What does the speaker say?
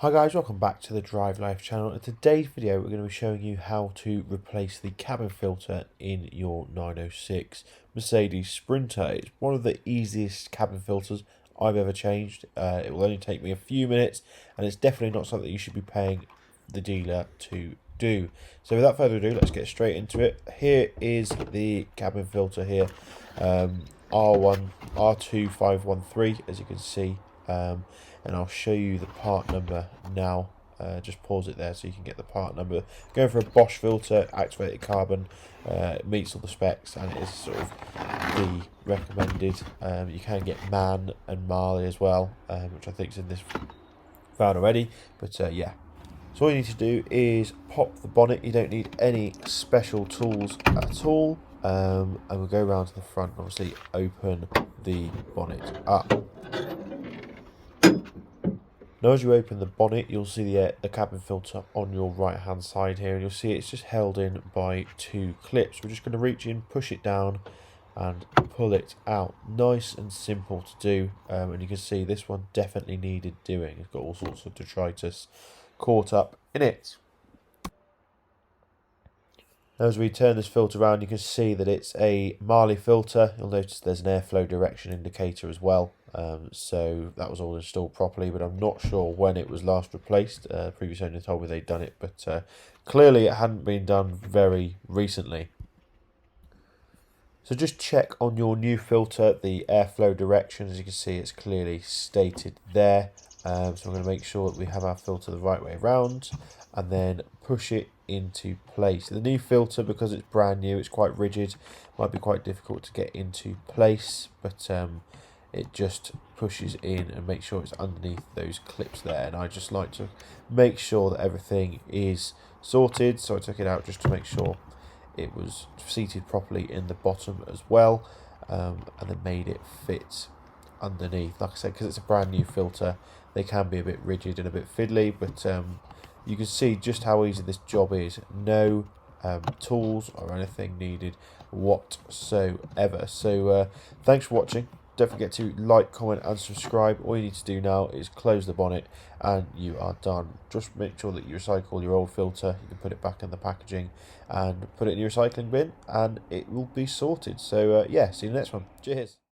Hi guys, welcome back to the Drive Life channel. In today's video we're going to be showing you how to replace the cabin filter in your 906 Mercedes Sprinter. It's one of the easiest cabin filters I've ever changed. It will only take me a few minutes and it's definitely not something you should be paying the dealer to do. So without further ado, let's get straight into it. Here is the cabin filter here, R2513 as you can see. And I'll show you the part number now. Just pause it there so you can get the part number. Going for a Bosch filter, activated carbon. It meets all the specs and it is sort of the recommended. You can get Man and Marley as well, which I think is in this van already. But yeah. So all you need to do is pop the bonnet. You don't need any special tools at all. And we'll go around to the front. Obviously, open the bonnet up. Now as you open the bonnet, you'll see the cabin filter on your right hand side here, and you'll see it's just held in by two clips. We're just going to reach in, push it down and pull it out. Nice and simple to do, and you can see this one definitely needed doing. It's got all sorts of detritus caught up in it. As we turn this filter around, you can see that it's a Marley filter. You'll notice there's an airflow direction indicator as well. So that was all installed properly, but I'm not sure when it was last replaced. Previous owner told me they'd done it, but clearly it hadn't been done very recently. So just check on your new filter the airflow direction. As you can see, it's clearly stated there. So I'm going to make sure that we have our filter the right way around and then push it into place. The new filter, because it's brand new, it's quite rigid, might be quite difficult to get into place, but it just pushes in and makes sure it's underneath those clips there. And I just like to make sure that everything is sorted, so I took it out just to make sure it was seated properly in the bottom as well, and then made it fit underneath. Like I said, because it's a brand new filter, they can be a bit rigid and a bit fiddly, but you can see just how easy this job is. No tools or anything needed whatsoever. So thanks for watching. Don't forget to like, comment and subscribe. All you need to do now is close the bonnet and you are done. Just make sure that you recycle your old filter. You can put it back in the packaging and put it in your recycling bin and it will be sorted. So yeah, see you in the next one. Cheers.